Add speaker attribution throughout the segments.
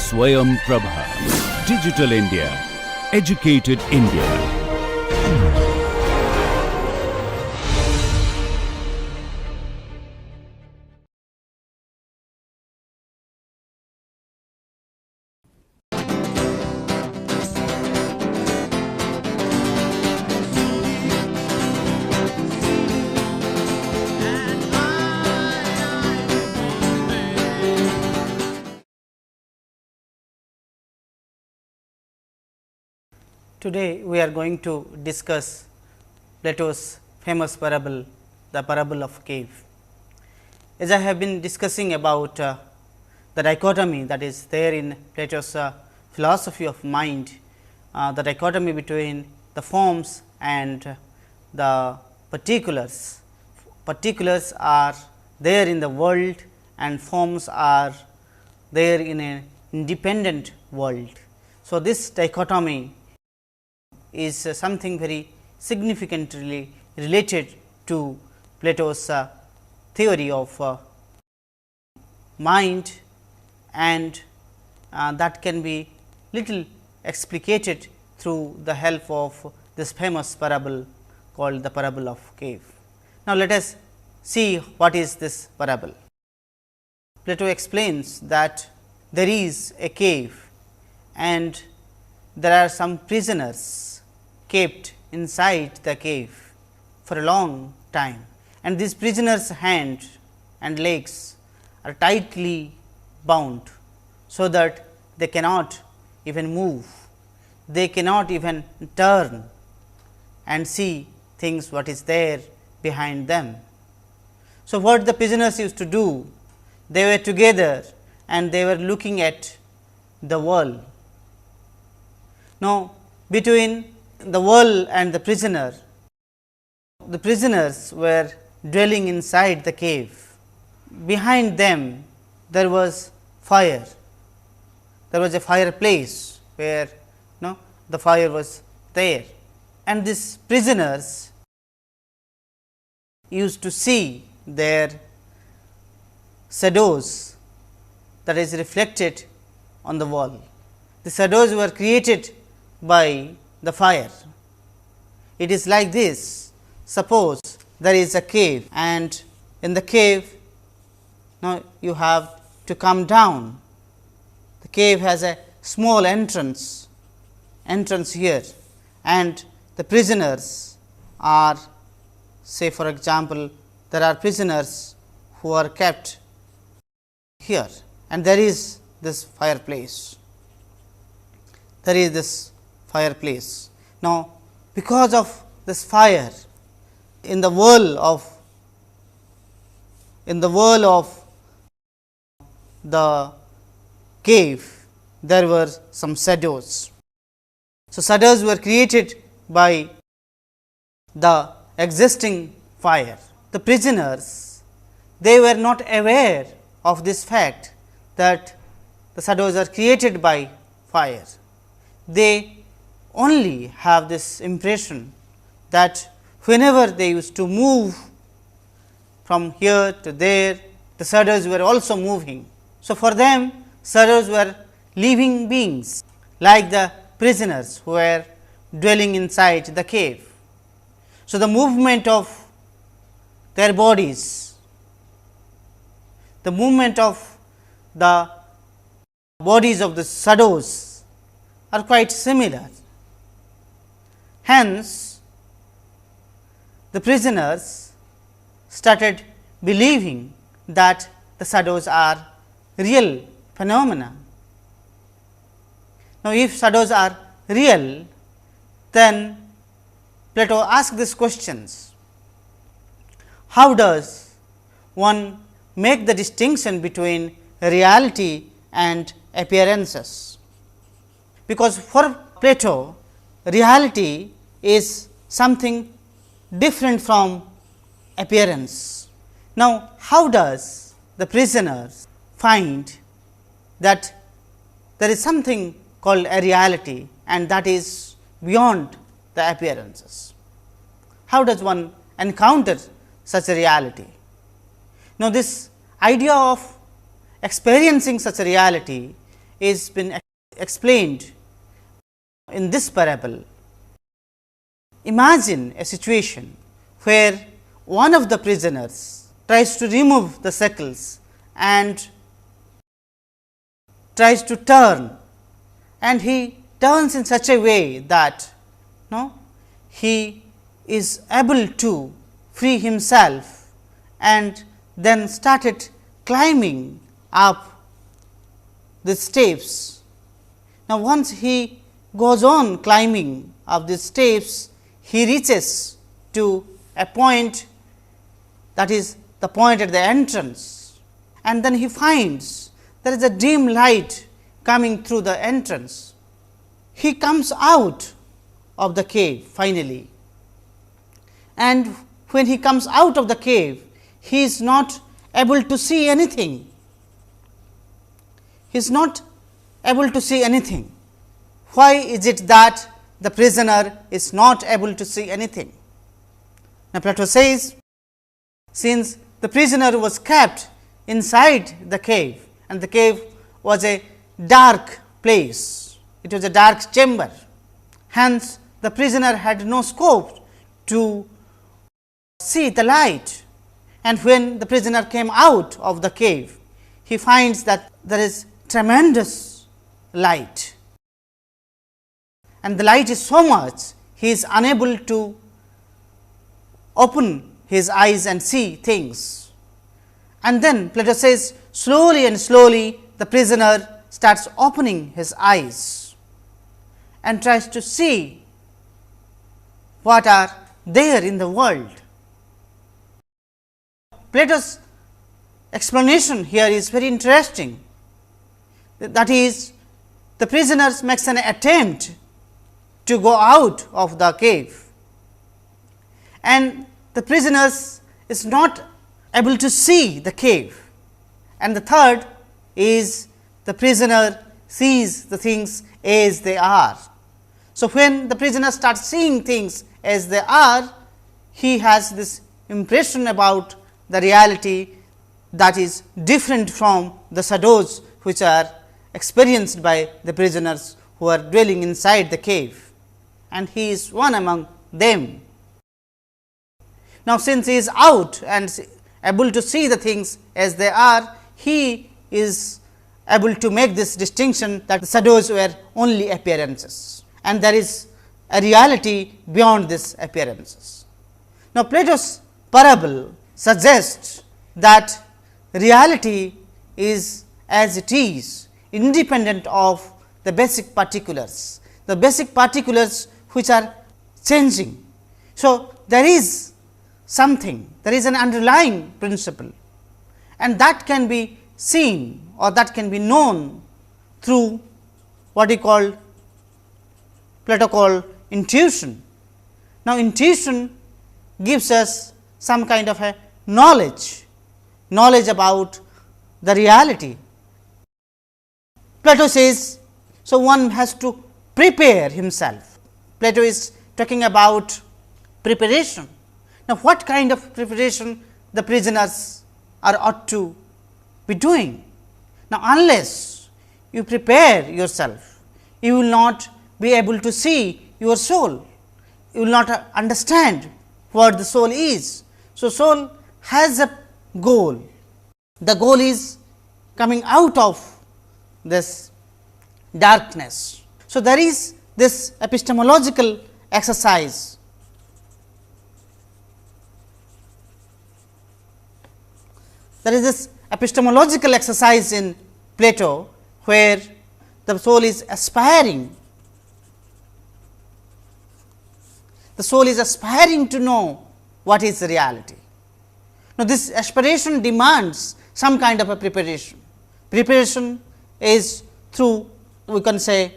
Speaker 1: SwayamPrabha. Digital India. Educated India.
Speaker 2: Today, we are going to discuss Plato's famous parable, the parable of cave. As I have been discussing about the dichotomy that is there in Plato's philosophy of mind, the dichotomy between the forms and the particulars. Particulars are there in the world and forms are there in an independent world. So, this dichotomy is something very significantly related to Plato's theory of mind, and that can be little explicated through the help of this famous parable called the parable of cave. Now, let us see what is this parable. Plato explains that there is a cave and there are some prisoners kept inside the cave for a long time, and these prisoners' hands and legs are tightly bound, so that they cannot even move, they cannot even turn and see things what is there behind them. So, what the prisoners used to do? They were together and they were looking at the wall. Now, between the wall and the prisoners were dwelling inside the cave. Behind them there was fire, there was a fireplace where the fire was there, and these prisoners used to see their shadows that is reflected on the wall. The shadows were created by the fire. It is like this: suppose there is a cave, and in the cave now you have to come down. The cave has a small entrance here, and the prisoners are, say for example, there are prisoners who are kept here, and there is this fireplace. Now, because of this fire, in the world of the cave, there were some shadows. So, shadows were created by the existing fire. The prisoners, they were not aware of this fact that the shadows are created by fire. They only have this impression that whenever they used to move from here to there, the shadows were also moving. So, for them shadows were living beings, like the prisoners who were dwelling inside the cave. So, the movement of their bodies, the movement of the bodies of the shadows are quite similar. Hence, the prisoners started believing that the shadows are real phenomena. Now, if shadows are real, then Plato asked these questions: how does one make the distinction between reality and appearances? Because for Plato, reality is something different from appearance. Now, how does the prisoners find that there is something called a reality, and that is beyond the appearances? How does one encounter such a reality? Now, this idea of experiencing such a reality is been explained in this parable. Imagine a situation where one of the prisoners tries to remove the shackles and tries to turn, and he turns in such a way that he is able to free himself, and then started climbing up the steps. Now, once he goes on climbing up the steps, he reaches to a point, that is the point at the entrance, and then he finds there is a dim light coming through the entrance. He comes out of the cave finally, and when he comes out of the cave, he is not able to see anything. He is not able to see anything. Why is it that the prisoner is not able to see anything? Now, Plato says, since the prisoner was kept inside the cave, and the cave was a dark place, it was a dark chamber, hence the prisoner had no scope to see the light, and when the prisoner came out of the cave, he finds that there is tremendous light, and the light is so much he is unable to open his eyes and see things. And then Plato says, slowly and slowly the prisoner starts opening his eyes and tries to see what are there in the world. Plato's explanation here is very interesting. That is, the prisoner makes an attempt to go out of the cave, and the prisoner is not able to see the cave, and the third is the prisoner sees the things as they are. So, when the prisoner starts seeing things as they are, he has this impression about the reality that is different from the shadows which are experienced by the prisoners who are dwelling inside the cave, and he is one among them. Now, since he is out and able to see the things as they are, he is able to make this distinction that the shadows were only appearances, and there is a reality beyond these appearances. Now, Plato's parable suggests that reality is as it is, independent of the basic particulars which are changing. So, there is something, there is an underlying principle, and that can be seen or that can be known through what Plato called intuition. Now, intuition gives us some kind of a knowledge about the reality. Plato says, so one has to prepare himself. Plato is talking about preparation. Now, what kind of preparation the prisoners are ought to be doing? Now, unless you prepare yourself, you will not be able to see your soul, you will not understand what the soul is. So, soul has a goal, the goal is coming out of this darkness. So, there is this epistemological exercise. There is this epistemological exercise in Plato, where the soul is aspiring. The soul is aspiring to know what is the reality. Now, this aspiration demands some kind of a preparation. Preparation is through, we can say,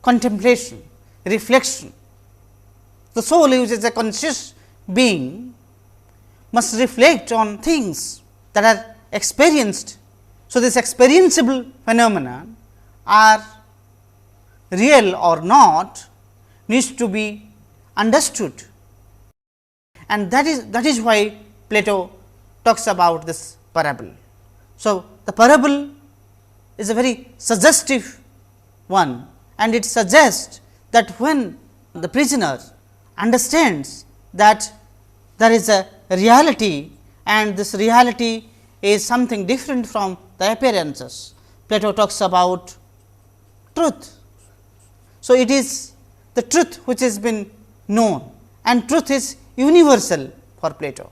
Speaker 2: contemplation, reflection. The soul, which is a conscious being, must reflect on things that are experienced. So, this experienceable phenomena are real or not needs to be understood, and that is why Plato talks about this parable. So, the parable is a very suggestive one, and it suggests that when the prisoner understands that there is a reality and this reality is something different from the appearances. Plato talks about truth. So, it is the truth which has been known, and truth is universal for Plato.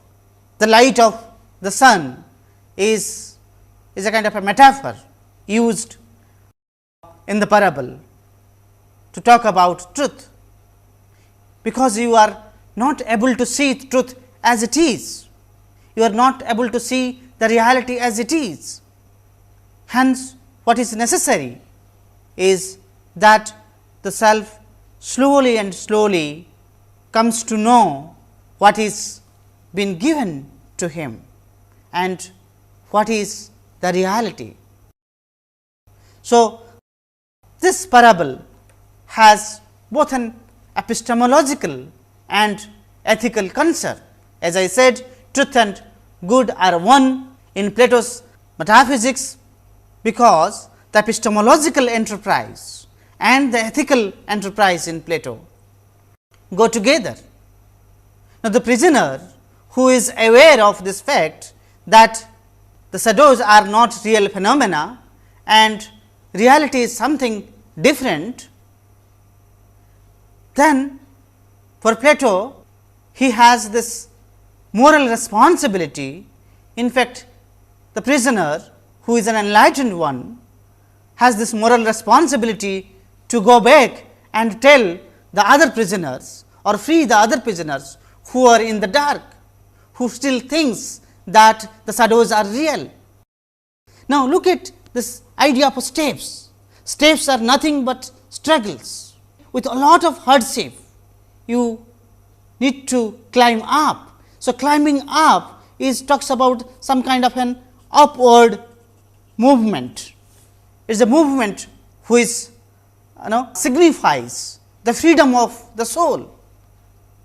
Speaker 2: The light of the sun is a kind of a metaphor used in the parable to talk about truth, because you are not able to see truth as it is. You are not able to see the reality as it is. Hence, what is necessary is that the self slowly and slowly comes to know what is been given to him and what is the reality. So, this parable has both an epistemological and ethical concern. As I said, truth and good are one in Plato's metaphysics, because the epistemological enterprise and the ethical enterprise in Plato go together. Now, the prisoner who is aware of this fact that the shadows are not real phenomena and reality is something different, then for Plato he has this moral responsibility. In fact, the prisoner who is an enlightened one has this moral responsibility to go back and tell the other prisoners or free the other prisoners who are in the dark, who still thinks that the shadows are real. Now, look at this idea of steps. Steps are nothing but struggles with a lot of hardship. You need to climb up. So, climbing up is talks about some kind of an upward movement. It is a movement which signifies the freedom of the soul.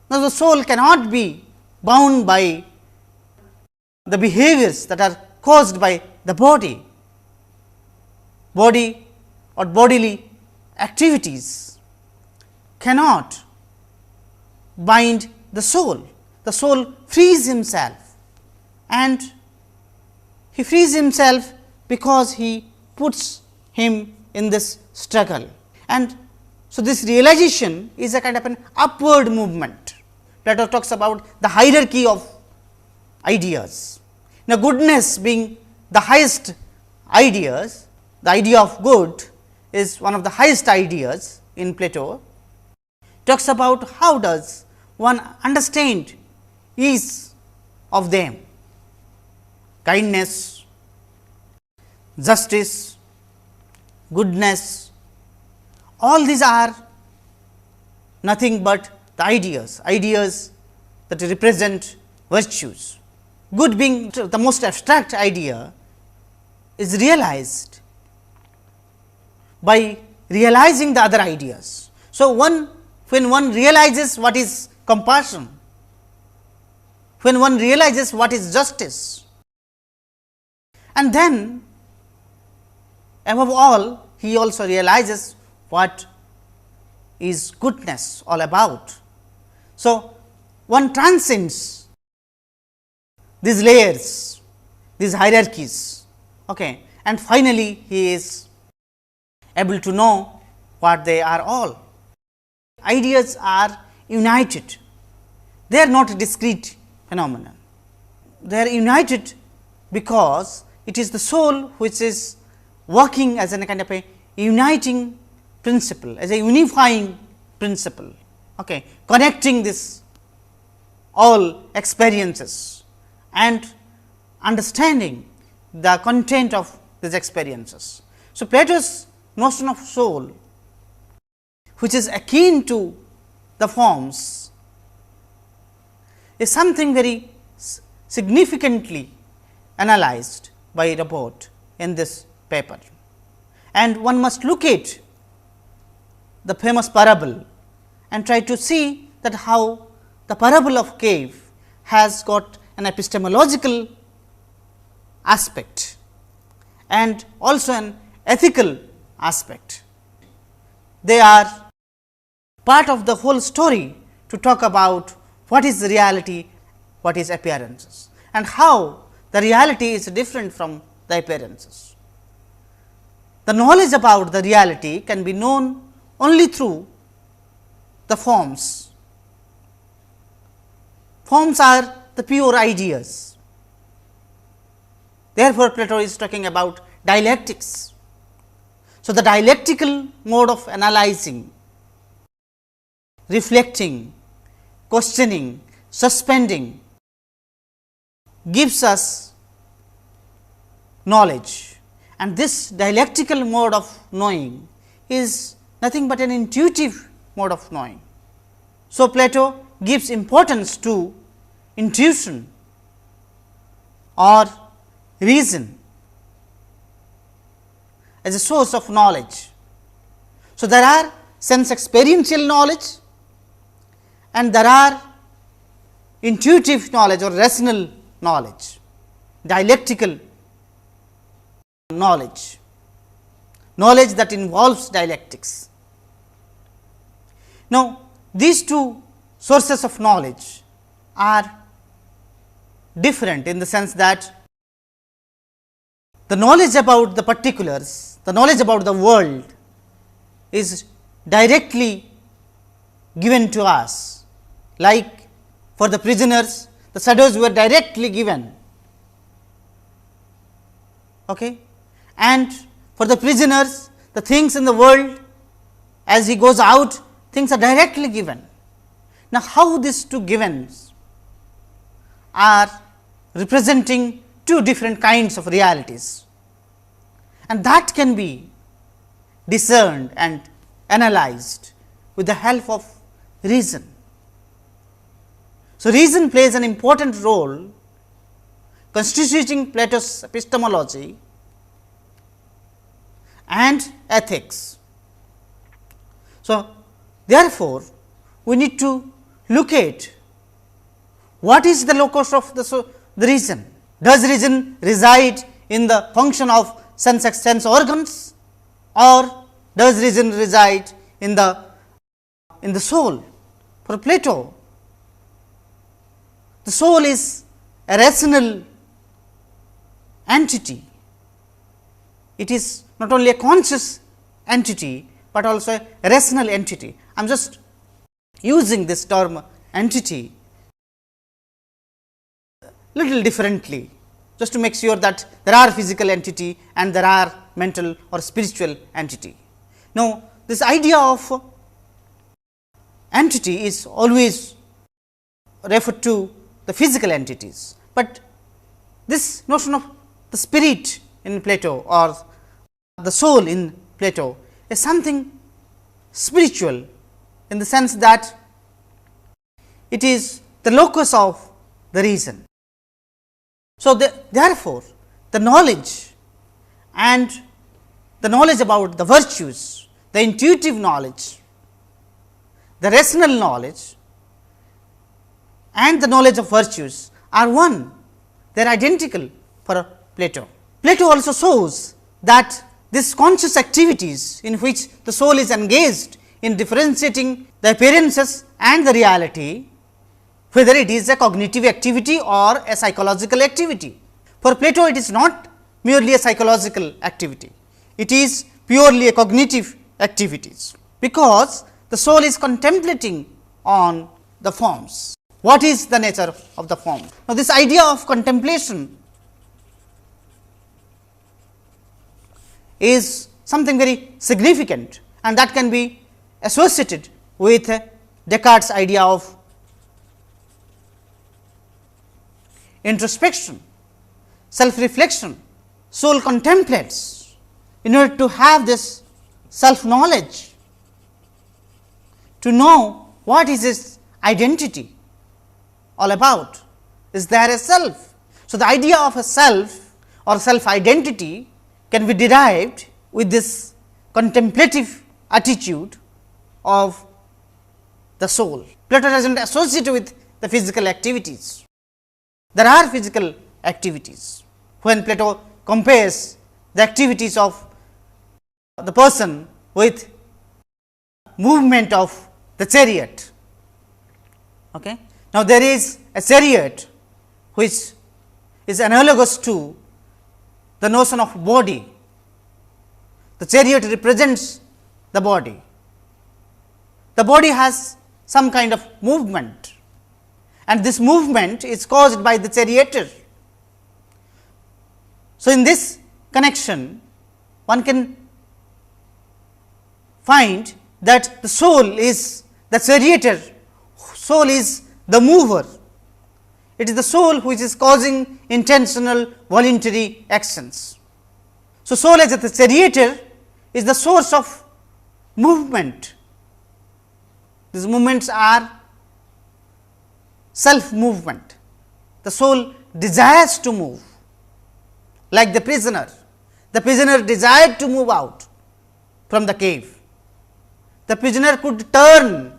Speaker 2: Now, the soul cannot be bound by the behaviors that are caused by the body. Body or bodily activities cannot bind the soul. The soul frees himself, and he frees himself because he puts him in this struggle. And so, this realization is a kind of an upward movement. Plato talks about the hierarchy of ideas. Now, goodness being the highest ideas, the idea of good is one of the highest ideas in Plato, talks about how does one understand each of them. Kindness, justice, goodness, all these are nothing but the ideas that represent virtues. Good being the most abstract idea is realized by realizing the other ideas. So, when one realizes what is compassion, when one realizes what is justice, and then above all he also realizes what is goodness all about. So, one transcends these layers, these hierarchies, and finally, he is able to know what they are all. Ideas are united, they are not discrete phenomena. They are united because it is the soul which is working as a kind of a uniting principle, as a unifying principle, connecting this all experiences and understanding the content of these experiences. So, Plato's notion of soul, which is akin to the forms, is something very significantly analyzed by Robert in this paper. And one must look at the famous parable and try to see that how the parable of cave has got an epistemological aspect and also an ethical aspect. They are part of the whole story to talk about what is the reality, what is appearances, and how the reality is different from the appearances. The knowledge about the reality can be known only through the forms. Forms are the pure ideas. Therefore, Plato is talking about dialectics. So, the dialectical mode of analyzing, reflecting, questioning, suspending gives us knowledge, and this dialectical mode of knowing is nothing but an intuitive mode of knowing. So, Plato gives importance to intuition or reason as a source of knowledge. So, there are sense experiential knowledge and there are intuitive knowledge or rational knowledge, dialectical knowledge, knowledge that involves dialectics. Now, these two sources of knowledge are different in the sense that the knowledge about the particulars, the knowledge about the world is directly given to us, like for the prisoners the shadows were directly given, okay? And for the prisoners the things in the world as he goes out, things are directly given. Now, how these two givens are representing two different kinds of realities, and that can be discerned and analyzed with the help of reason. So, reason plays an important role constituting Plato's epistemology and ethics. So, therefore, we need to look at what is the locus of the reason. Does reason reside in the function of sense organs, or does reason reside in the soul? For Plato, the soul is a rational entity. It is not only a conscious entity, but also a rational entity. I am just using this term entity little differently, just to make sure that there are physical entity and there are mental or spiritual entity. Now, this idea of entity is always referred to the physical entities, but this notion of the spirit in Plato or the soul in Plato is something spiritual, in the sense that it is the locus of the reason. So, therefore, the knowledge and the knowledge about the virtues, the intuitive knowledge, the rational knowledge and the knowledge of virtues are one, they are identical for Plato. Plato also shows that these conscious activities in which the soul is engaged in differentiating the appearances and the reality, whether it is a cognitive activity or a psychological activity. For Plato, it is not merely a psychological activity, it is purely a cognitive activities, because the soul is contemplating on the forms. What is the nature of the form? Now, this idea of contemplation is something very significant, and that can be associated with Descartes' idea of introspection, self-reflection. Soul contemplates in order to have this self-knowledge, to know what is its identity all about. Is there a self? So, the idea of a self or self-identity can be derived with this contemplative attitude of the soul. Plato does not associate with the physical activities. There are physical activities. When Plato compares the activities of the person with movement of the chariot. Okay. Now, there is a chariot which is analogous to the notion of body. The chariot represents the body. The body has some kind of movement, and this movement is caused by the charioteer. So, in this connection, one can find that the soul is the charioteer, soul is the mover. It is the soul which is causing intentional voluntary actions. So, soul as the charioteer is the source of movement. These movements are self movement. The soul desires to move, like the prisoner. The prisoner desired to move out from the cave. The prisoner could turn.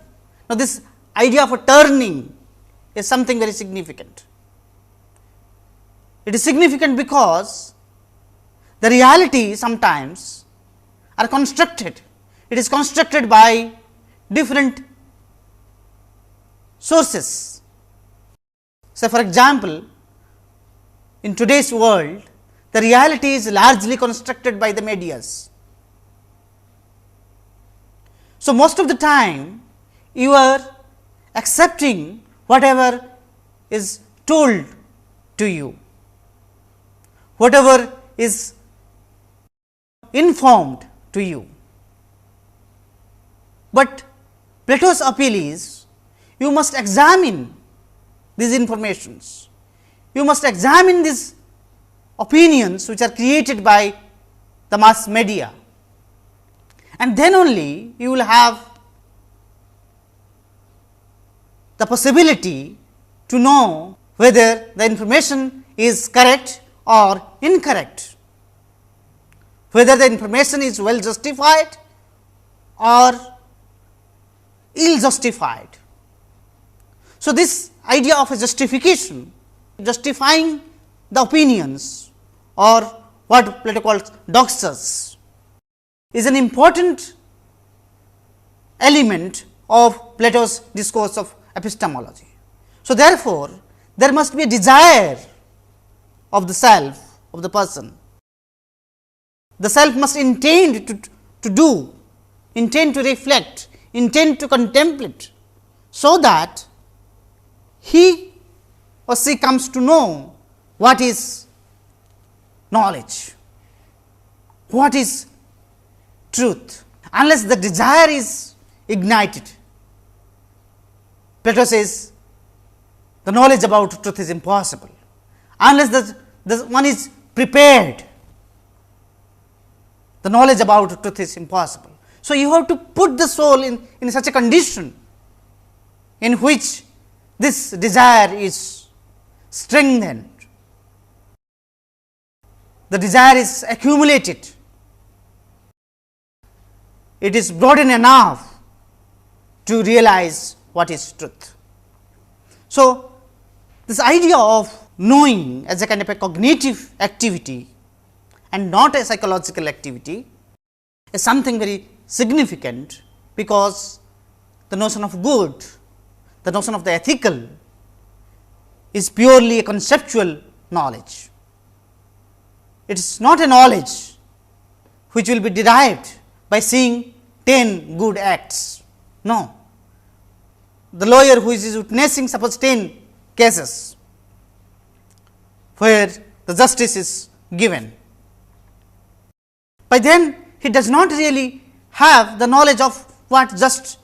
Speaker 2: Now, this idea of a turning is something very significant. It is significant because the reality sometimes are constructed. It is constructed by different sources. So, for example, in today's world, the reality is largely constructed by the medias. So, most of the time you are accepting whatever is told to you, whatever is informed to you. But Plato's appeal is, you must examine these informations, you must examine these opinions which are created by the mass media, and then only you will have the possibility to know whether the information is correct or incorrect, whether the information is well justified or ill justified. So, this idea of a justification, justifying the opinions, or what Plato calls doxas, is an important element of Plato's discourse of epistemology. So, therefore, there must be a desire of the self, of the person. The self must intend to do, intend to reflect, intend to contemplate, so that he or she comes to know what is knowledge, what is truth. Unless the desire is ignited, Plato says the knowledge about truth is impossible. Unless the one is prepared, the knowledge about truth is impossible. So, you have to put the soul in such a condition in which this desire is strengthened, the desire is accumulated, it is broadened enough to realize what is truth. So, this idea of knowing as a kind of a cognitive activity and not a psychological activity is something very significant, because the notion of good, the notion of the ethical is purely a conceptual knowledge. It is not a knowledge which will be derived by seeing 10 good acts. No. The lawyer who is witnessing suppose 10 cases where the justice is given, by then he does not really have the knowledge of what justice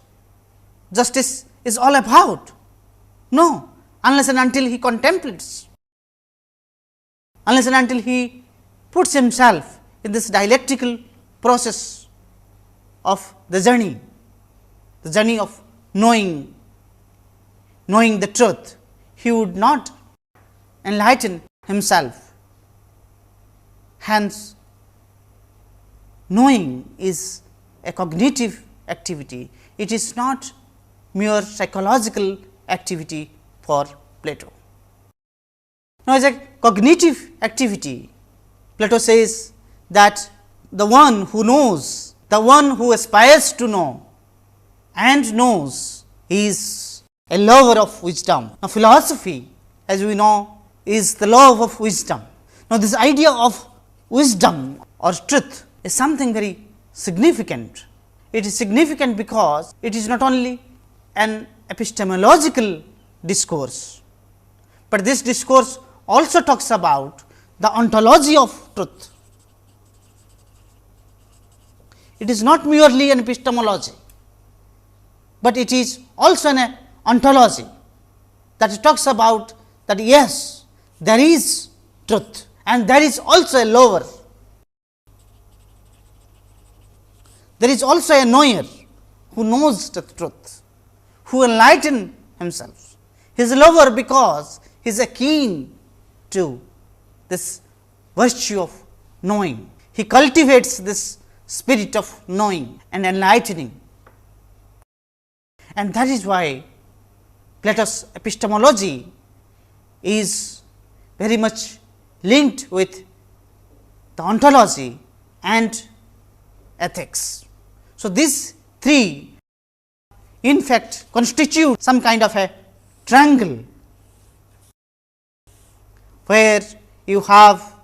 Speaker 2: is all about. No, unless and until he contemplates, unless and until he puts himself in this dialectical process of the journey of knowing the truth, he would not enlighten himself. Hence, knowing is a cognitive activity, it is not mere psychological activity for Plato. Now, as a cognitive activity, Plato says that the one who knows the one who aspires to know and knows is a lover of wisdom. Now, philosophy, as we know, is the love of wisdom. Now, this idea of wisdom or truth is something very significant. It is significant because it is not only an epistemological discourse, but this discourse also talks about the ontology of truth. It is not merely an epistemology, but it is also an ontology that talks about that yes, there is truth and there is also a lover. There is also a knower who knows the truth, who enlightens himself. He is a lover because he is keen to this virtue of knowing. He cultivates this spirit of knowing and enlightening. And that is why Plato's epistemology is very much linked with the ontology and ethics. So, these three in fact constitute some kind of a triangle, where you have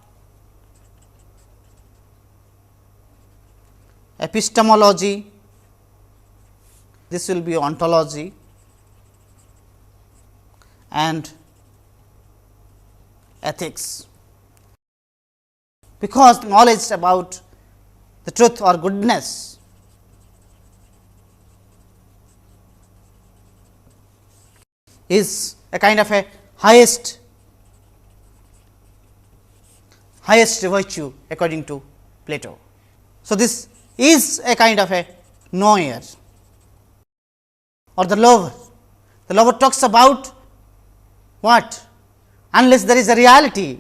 Speaker 2: epistemology, this will be ontology, and ethics. Because knowledge about the truth or goodness is a kind of a highest virtue according to Plato. So, this is a kind of a knower or the lover. The lover talks about what? Unless there is a reality,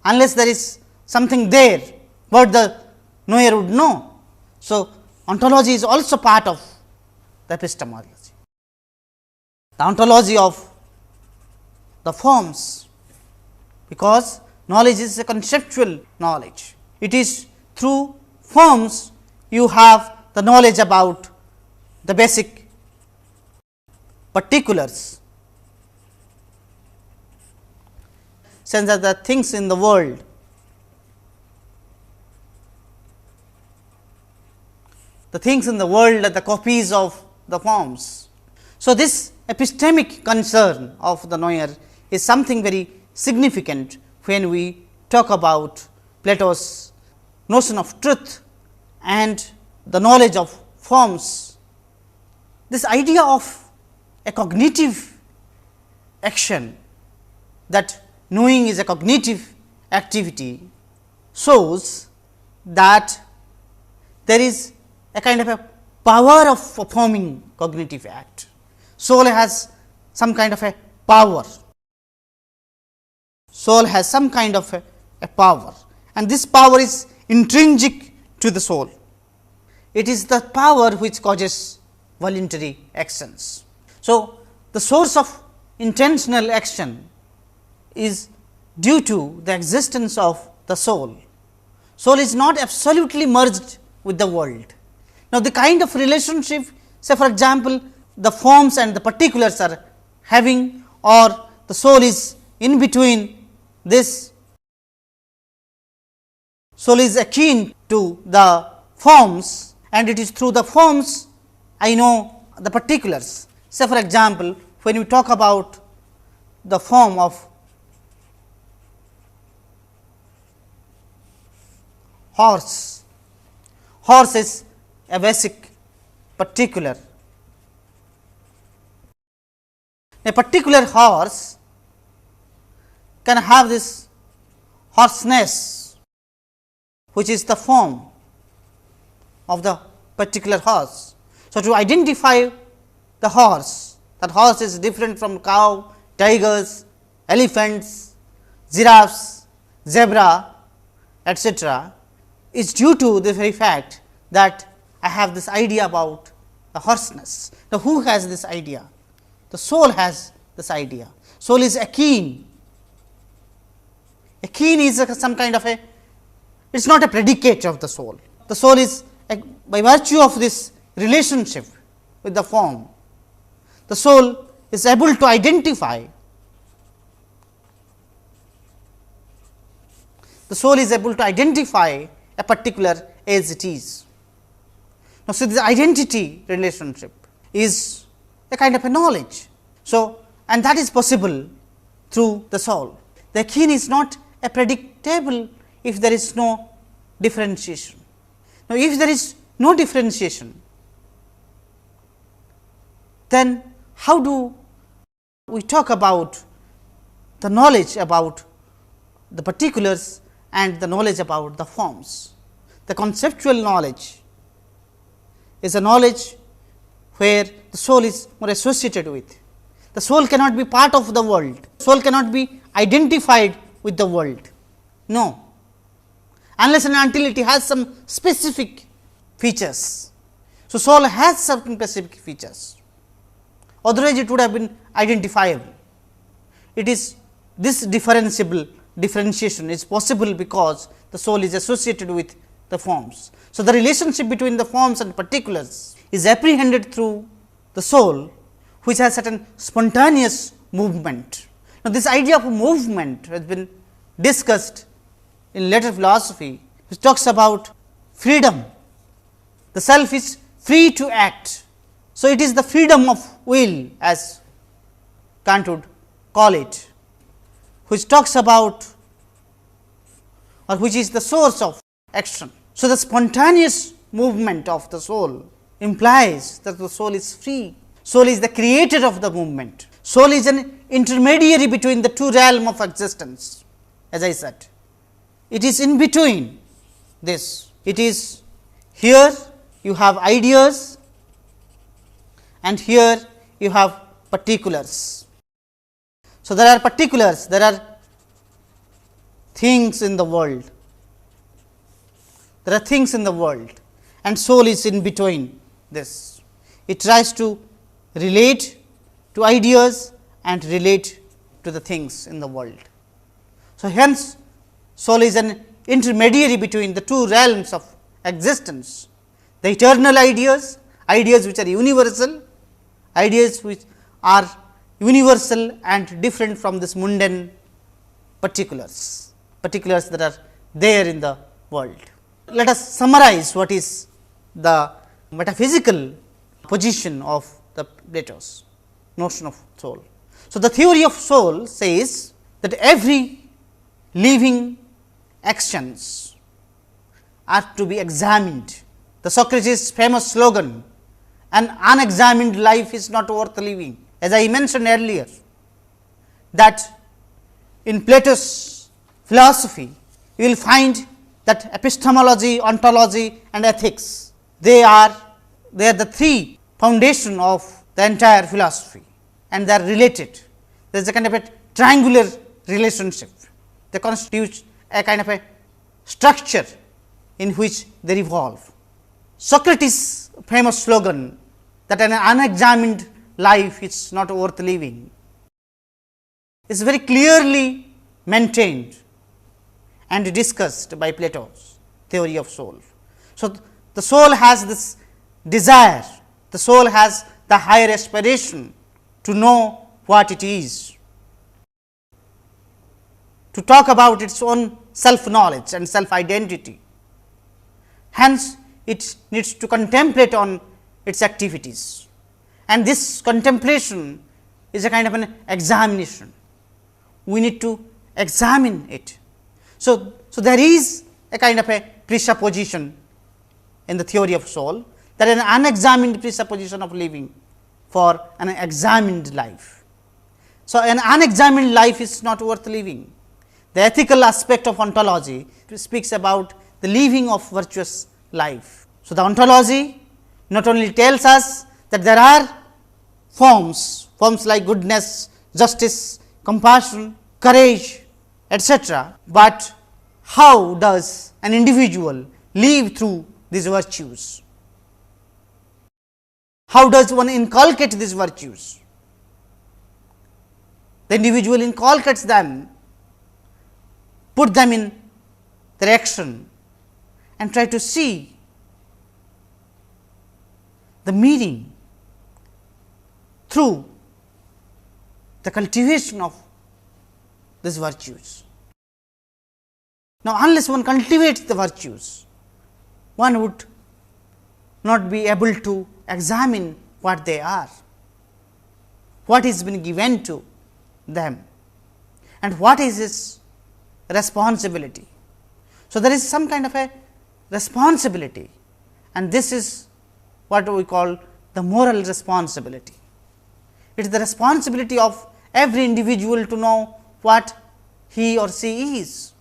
Speaker 2: unless there is something there, what the knower would know. So, ontology is also part of the epistemology. The ontology of the forms, because knowledge is a conceptual knowledge. It is through forms you have the knowledge about the basic particulars, sense that the things in the world, are the copies of the forms. So, this epistemic concern of the knower is something very significant when we talk about Plato's notion of truth and the knowledge of forms. This idea of a cognitive action, that knowing is a cognitive activity, shows that there is a kind of a power of performing cognitive act. Soul has some kind of a power. Soul has some kind of a power, and this power is intrinsic to the soul. It is the power which causes voluntary actions. So, the source of intentional action is due to the existence of the soul. Soul is not absolutely merged with the world. Now, the kind of relationship, say for example, the forms and the particulars are having, or the soul is in between this, soul is akin to the forms, and it is through the forms I know the particulars. Say for example, when you talk about the form of horse, horse is a basic particular. A particular horse can have this horseness, which is the form of the particular horse. So, to identify the horse, that horse is different from cow, tigers, elephants, giraffes, zebra, etc., is due to the very fact that I have this idea about the horseness. Now, who has this idea? The soul has this idea. Soul is akin. Akin is some kind of a, it is not a predicate of the soul. The soul is by virtue of this relationship with the form, the soul is able to identify, a particular as it is. Now, so this identity relationship is a kind of a knowledge. So, and that is possible through the soul. The kin is not a predictable if there is no differentiation. Now, if there is no differentiation, then how do we talk about the knowledge about the particulars and the knowledge about the forms? The conceptual knowledge is a knowledge where the soul is more associated with. The soul cannot be part of the world, soul cannot be identified with the world, no, unless and until it has some specific features. So, soul has certain specific features, otherwise it would have been identifiable. It is this differentiation is possible because the soul is associated with the forms. So, the relationship between the forms and particulars is apprehended through the soul, which has certain spontaneous movement. Now, this idea of movement has been discussed in later philosophy, which talks about freedom. The self is free to act. So, it is the freedom of will, as Kant would call it, which talks about, or which is the source of action. So, the spontaneous movement of the soul implies that the soul is free. Soul is the creator of the movement. Soul is an intermediary between the two realms of existence, as I said. It is in between this. It is here you have ideas and here you have particulars. So, there are particulars, there are things in the world. There are things in the world and soul is in between this. It tries to relate to ideas and relate to the things in the world. So, hence soul is an intermediary between the two realms of existence, the eternal ideas, ideas which are universal, ideas which are universal and different from this mundane particulars, particulars that are there in the world. Let us summarize what is the metaphysical position of the Plato's notion of soul. So, the theory of soul says that every living actions are to be examined. The Socrates' famous slogan, an unexamined life is not worth living. As I mentioned earlier, that in Plato's philosophy, you will find that epistemology, ontology and ethics, they are the three foundation of the entire philosophy and they are related. There is a kind of a triangular relationship. They constitute a kind of a structure in which they revolve. Socrates' famous slogan that an unexamined life is not worth living is very clearly maintained and discussed by Plato's theory of soul. So, the soul has this desire, the soul has the higher aspiration to know what it is, to talk about its own self knowledge and self identity. Hence, it needs to contemplate on its activities, and this contemplation is a kind of an examination. We need to examine it. So, there is a kind of a presupposition in the theory of soul that an unexamined presupposition of living for an examined life. So, an unexamined life is not worth living. The ethical aspect of ontology speaks about the living of virtuous life. So, the ontology not only tells us that there are forms like goodness, justice, compassion, courage, etc., but how does an individual live through these virtues? How does one inculcate these virtues? The individual inculcates them, put them in their action and try to see the meaning through the cultivation of these virtues. Now, unless one cultivates the virtues, one would not be able to examine what they are, what is been given to them, and what is its responsibility. So, there is some kind of a responsibility, and this is what we call the moral responsibility. It is the responsibility of every individual to know what he or she is.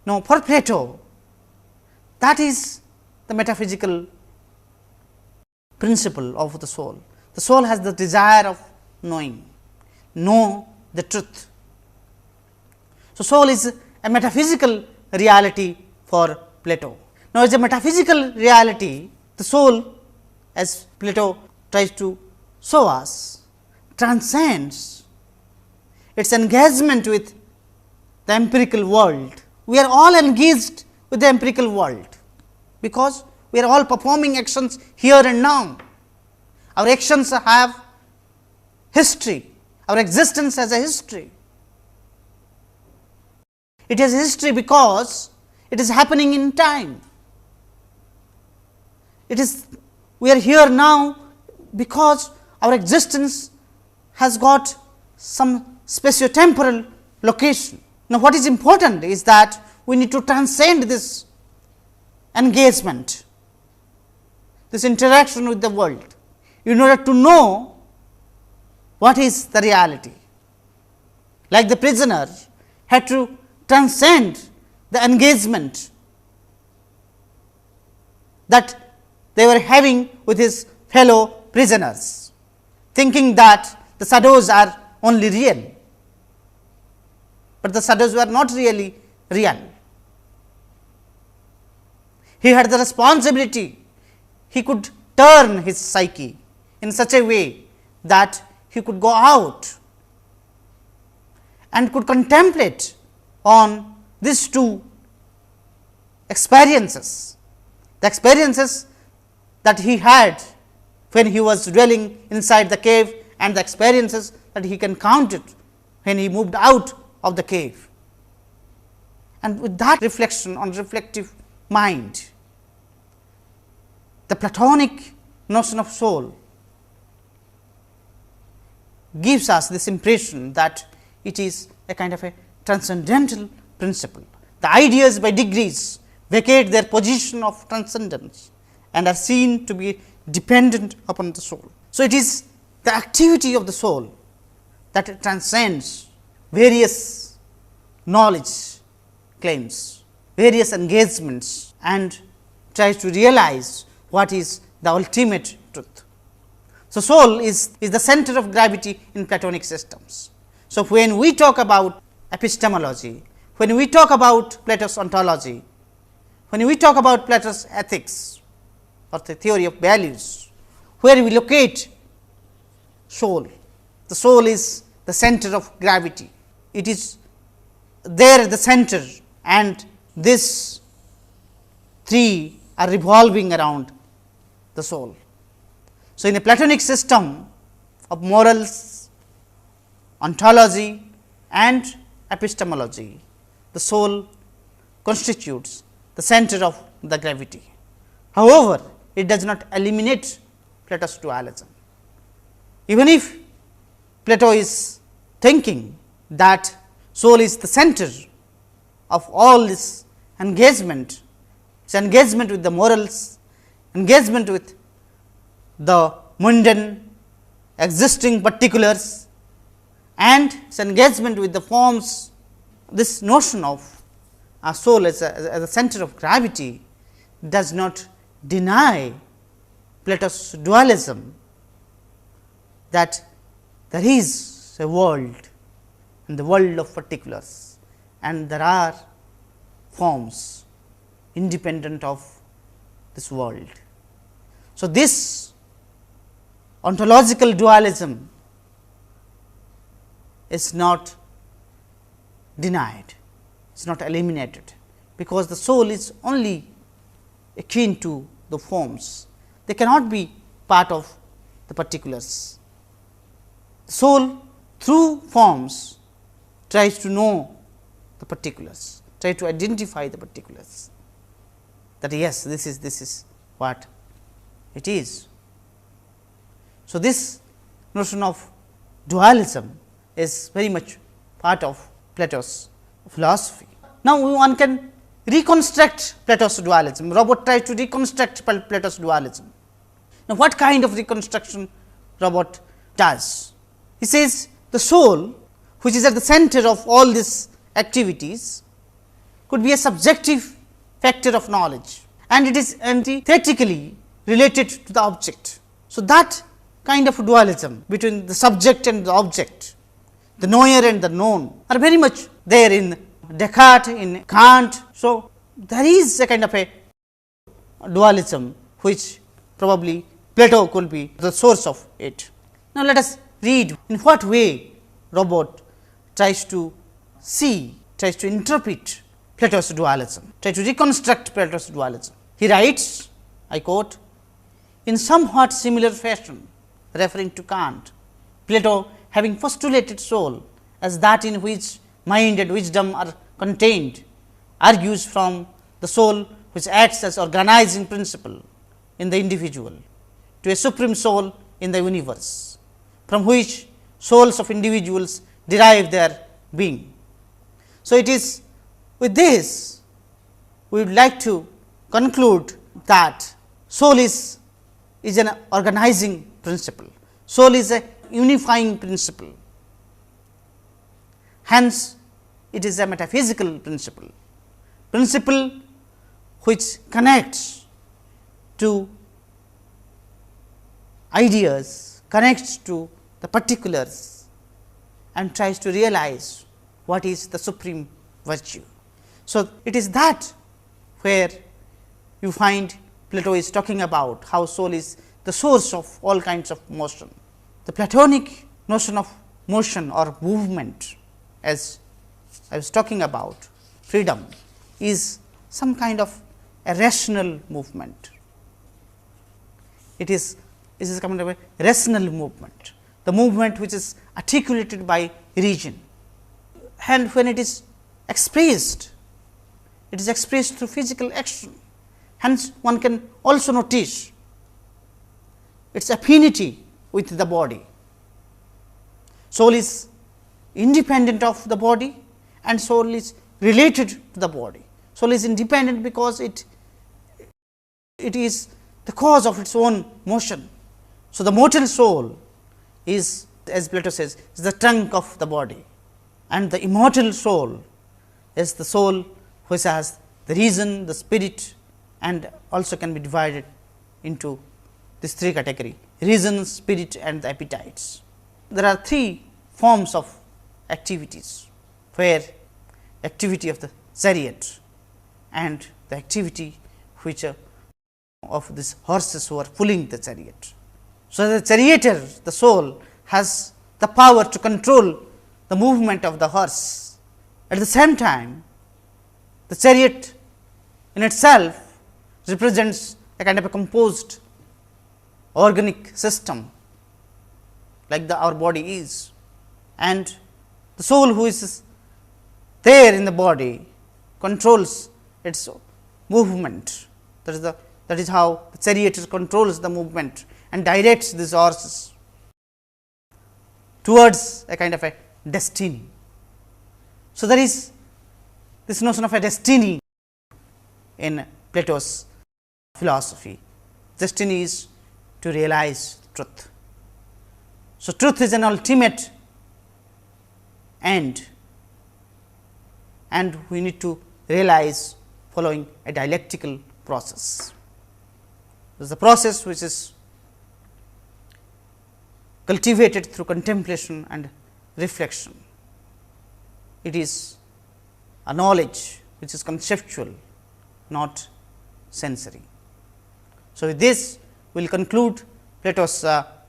Speaker 2: Now, for Plato, that is the metaphysical principle of the soul. The soul has the desire of knowing, know the truth. So, soul is a metaphysical reality for Plato. Now, as a metaphysical reality, the soul, as Plato tries to show us, transcends its engagement with the empirical world. We are all engaged with the empirical world, because we are all performing actions here and now. Our actions have history, our existence has a history. It has history because it is happening in time. It is, we are here now because our existence has got some spatio-temporal location. Now, what is important is that we need to transcend this engagement, this interaction with the world, in order to know what is the reality. Like the prisoner had to transcend the engagement that they were having with his fellow prisoners, thinking that the shadows are only real, but the shadows were not really real. He had the responsibility, he could turn his psyche in such a way that he could go out and could contemplate on these two experiences, the experiences that he had when he was dwelling inside the cave, and the experiences that he encountered when he moved out of the cave. And with that reflection on reflective mind, the Platonic notion of soul gives us this impression that it is a kind of a transcendental principle. The ideas by degrees vacate their position of transcendence and are seen to be dependent upon the soul. So, it is the activity of the soul that transcends various knowledge claims, various engagements, and tries to realize what is the ultimate truth. So, soul is the center of gravity in Platonic systems. So, when we talk about epistemology, when we talk about Plato's ontology, when we talk about Plato's ethics or the theory of values, where we locate soul, the soul is the center of gravity. It is there at the center, and these three are revolving around the soul. So, in a Platonic system of morals, ontology and epistemology, the soul constitutes the center of the gravity. However, it does not eliminate Plato's dualism. Even if Plato is thinking that soul is the center of all this engagement, its engagement with the morals, engagement with the mundane existing particulars, and its engagement with the forms, this notion of a soul as a center of gravity does not deny Plato's dualism, that there is a world and the world of particulars, and there are forms independent of this world. So, this ontological dualism is not denied, it is not eliminated, because the soul is only akin to the forms. They cannot be part of the particulars. Soul through forms tries to know the particulars, try to identify the particulars, that yes, this is what it is. So, this notion of dualism is very much part of Plato's philosophy. Now, one can reconstruct Plato's dualism. Robert tries to reconstruct Plato's dualism. Now, what kind of reconstruction Robert does? He says the soul, which is at the center of all these activities, could be a subjective factor of knowledge, and it is antithetically related to the object. So, that kind of dualism between the subject and the object, the knower and the known, are very much there in Descartes, in Kant. So, there is a kind of a dualism which probably Plato could be the source of it. Now, let us read in what way Robert tries to see, tries to interpret Plato's dualism, try to reconstruct Plato's dualism. He writes, I quote, "In somewhat similar fashion," referring to Kant, Plato, having postulated soul as that in which mind and wisdom are contained, argues from the soul which acts as organizing principle in the individual to a supreme soul in the universe, from which souls of individuals derive their being. So, it is with this we would like to conclude that soul is an organizing principle, soul is a unifying principle, hence it is a metaphysical principle, principle which connects to ideas, connects to the particulars and tries to realize what is the supreme virtue. So, it is that where you find Plato is talking about how soul is the source of all kinds of motion. The Platonic notion of motion or movement, as I was talking about, freedom, is some kind of a rational movement. It is kind of a rational movement, the movement which is articulated by reason, and when it is expressed through physical action. Hence, one can also notice its affinity with the body. Soul is independent of the body and soul is related to the body. Soul is independent because it is the cause of its own motion. So, the mortal soul is, as Plato says, is the trunk of the body, and the immortal soul is the soul which has the reason, the spirit, and also can be divided into these three categories: reason, spirit, and the appetites. There are three forms of activities, where activity of the chariot and the activity which of these horses who are pulling the chariot. So, the charioteer, the soul, has the power to control the movement of the horse. At the same time, the chariot in itself represents a kind of a composed organic system like our body is, and the soul who is there in the body controls its movement. That is how the charioteer controls the movement and directs these horses towards a kind of a destiny. So, there is this notion of a destiny in Plato's philosophy. Destiny is to realize truth. So, truth is an ultimate end, and we need to realize following a dialectical process. This is the process which is cultivated through contemplation and reflection. It is a knowledge which is conceptual, not sensory. So, with this we will conclude Plato's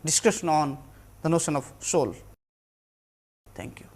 Speaker 2: discussion on the notion of soul. Thank you.